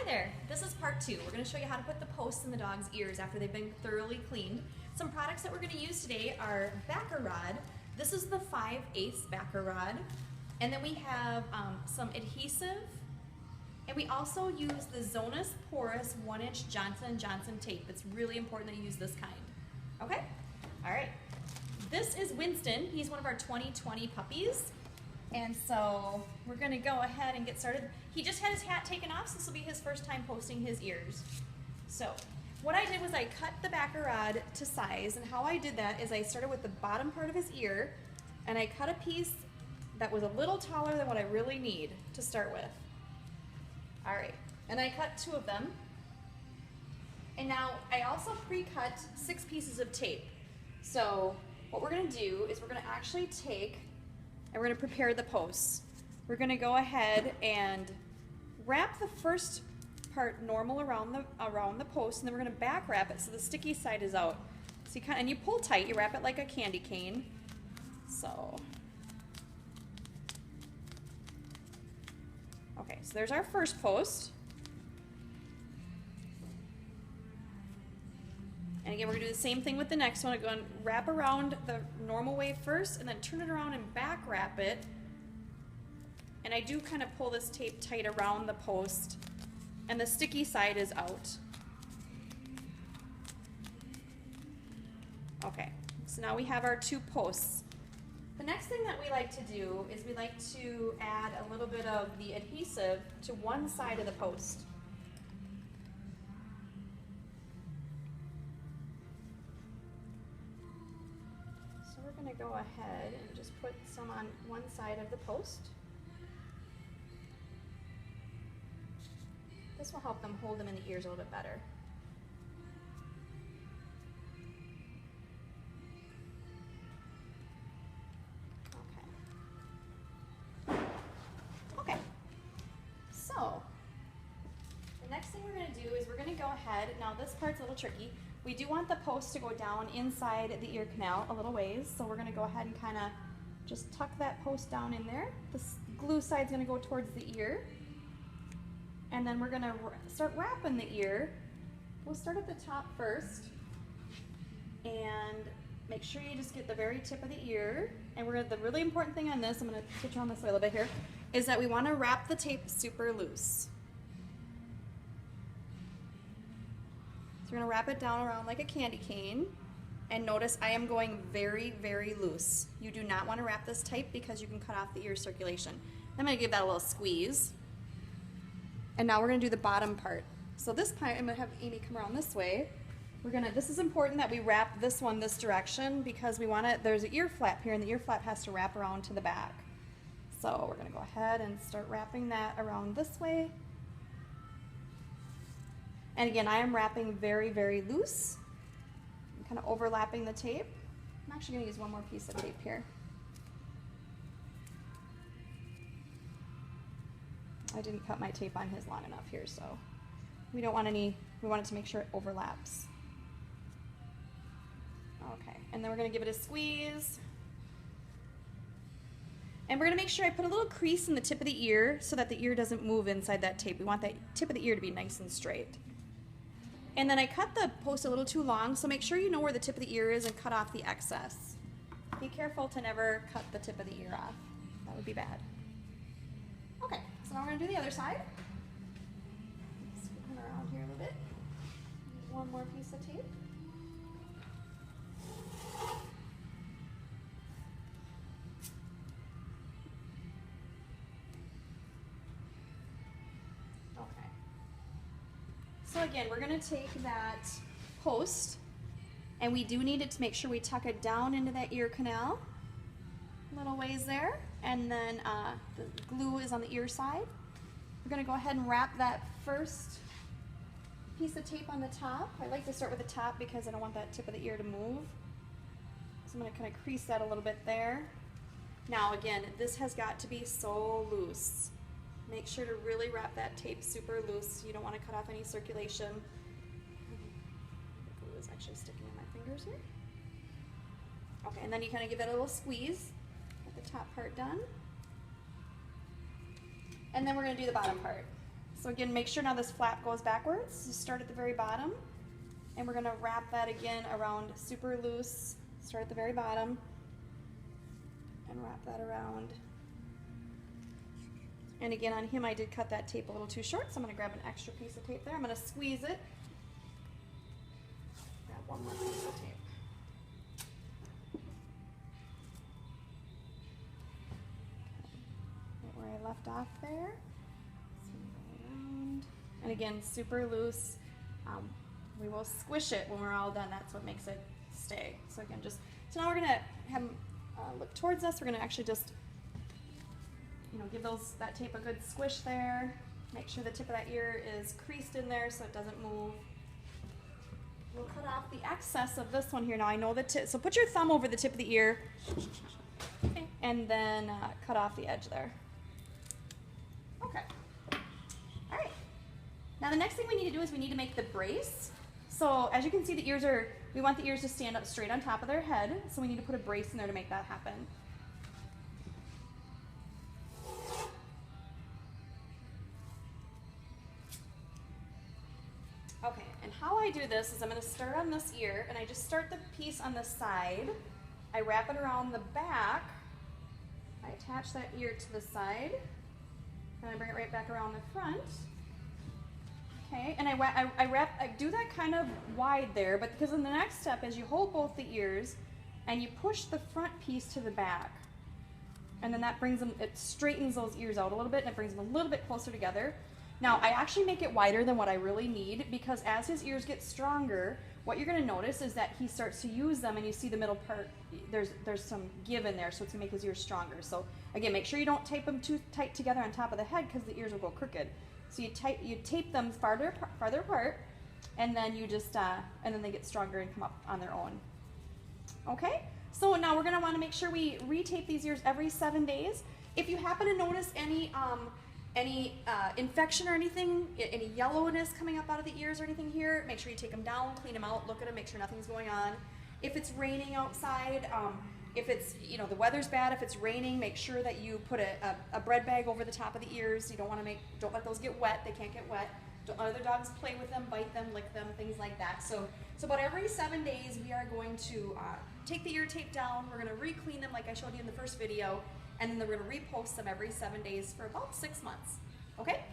Hi there, this is part 2. We're going to show you how to put the posts in the dog's ears after they've been thoroughly cleaned. Some products that we're going to use today are backer rod. This is the 5/8 backer rod. And then we have some adhesive. And we also use the Zonus Porous 1-inch Johnson & Johnson tape. It's really important that you use this kind. Okay? All right. This is Winston. He's one of our 2020 puppies. And so we're going to go ahead and get started. He just had his hat taken off, so this will be his first time posting his ears. So what I did was I cut the backer rod to size, and how I did that is I started with the bottom part of his ear, and I cut a piece that was a little taller than what I really need to start with. All right, and I cut 2 of them. And now I also pre-cut 6 pieces of tape. So what we're going to do is we're going to actually take and we're going to prepare the posts. We're going to go ahead and wrap the first part normal around the post, and then we're going to back wrap it so the sticky side is out. So you pull tight, you wrap it like a candy cane. So okay, so there's our first post. And again, we're going to do the same thing with the next one. I'm going to wrap around the normal way first and then turn it around and back wrap it. And I do kind of pull this tape tight around the post, and the sticky side is out. Okay, so now we have our 2 posts. The next thing that we like to do is we like to add a little bit of the adhesive to one side of the post. I'm going to go ahead and just put some on one side of the post. This will help them hold them in the ears a little bit better. Okay. So the next thing we're going to do is we're going to go ahead. Now this part's a little tricky. We do want the post to go down inside the ear canal a little ways, so we're going to go ahead and kind of just tuck that post down in there. The glue side's going to go towards the ear, and then we're going to start wrapping the ear. We'll start at the top first, and make sure you just get the very tip of the ear. And the really important thing on this, I'm going to switch on this way a little bit here, is that we want to wrap the tape super loose. We're going to wrap it down around like a candy cane, and notice I am going very, very loose. You do not want to wrap this tight because you can cut off the ear circulation. I'm going to give that a little squeeze. And now we're going to do the bottom part. So this part, I'm going to have Amy come around this way. This is important that we wrap this one this direction because we want it, there's an ear flap here, and the ear flap has to wrap around to the back. So we're going to go ahead and start wrapping that around this way. And again, I am wrapping very, very loose. I'm kind of overlapping the tape. I'm actually going to use one more piece of tape here. I didn't cut my tape on his long enough here, so we don't want any, we want it to make sure it overlaps. Okay, and then we're going to give it a squeeze. And we're going to make sure I put a little crease in the tip of the ear so that the ear doesn't move inside that tape. We want that tip of the ear to be nice and straight. And then I cut the post a little too long, so make sure you know where the tip of the ear is and cut off the excess. Be careful to never cut the tip of the ear off. That would be bad. Okay, so now we're going to do the other side. Let's come around here a little bit. One more piece of tape. So again, we're going to take that post, and we do need it to make sure we tuck it down into that ear canal, little ways there, and then the glue is on the ear side. We're going to go ahead and wrap that first piece of tape on the top. I like to start with the top because I don't want that tip of the ear to move. So I'm going to kind of crease that a little bit there. Now again, this has got to be so loose. Make sure to really wrap that tape super loose. You don't want to cut off any circulation. The glue is actually sticking in my fingers here. Okay, and then you kind of give it a little squeeze. Get the top part done. And then we're going to do the bottom part. So again, make sure now this flap goes backwards. So start at the very bottom, and we're gonna wrap that again around super loose. Start at the very bottom, and wrap that around. And again, on him, I did cut that tape a little too short, so I'm gonna grab an extra piece of tape there. I'm gonna squeeze it. Grab one more piece of tape. Right where I left off there. And again, super loose. We will squish it when we're all done. That's what makes it stay. So again, so now we're gonna have them look towards us. We're gonna actually just, give that tape a good squish there. Make sure the tip of that ear is creased in there so it doesn't move. We'll cut off the excess of this one here. Now I know the tip, so put your thumb over the tip of the ear, and then cut off the edge there. Okay. All right. Now the next thing we need to do is we need to make the brace. So as you can see, we want the ears to stand up straight on top of their head, so we need to put a brace in there to make that happen. Okay, and how I do this is I'm going to start on this ear, and I just start the piece on the side. I wrap it around the back. I attach that ear to the side, and I bring it right back around the front. Okay, and I do that kind of wide there, but because in the next step is you hold both the ears and you push the front piece to the back, and then that it straightens those ears out a little bit, and it brings them a little bit closer together. Now I actually make it wider than what I really need, because as his ears get stronger, what you're going to notice is that he starts to use them, and you see the middle part, there's some give in there, so it's going to make his ears stronger. So again, make sure you don't tape them too tight together on top of the head, because the ears will go crooked. So you tape them farther apart, and then you just and then they get stronger and come up on their own. Okay. So now we're going to want to make sure we retape these ears every 7 days. If you happen to notice any infection or anything, any yellowness coming up out of the ears or anything here, make sure you take them down, clean them out, look at them, make sure nothing's going on. If it's raining outside, if it's, the weather's bad, if it's raining, make sure that you put a bread bag over the top of the ears. You don't let those get wet. They can't get wet. Don't let other dogs play with them, bite them, lick them, things like that. So about every 7 days, we are going to take the ear tape down. We're going to re-clean them like I showed you in the first video, and then we're going to repost them every 7 days for about 6 months. Okay?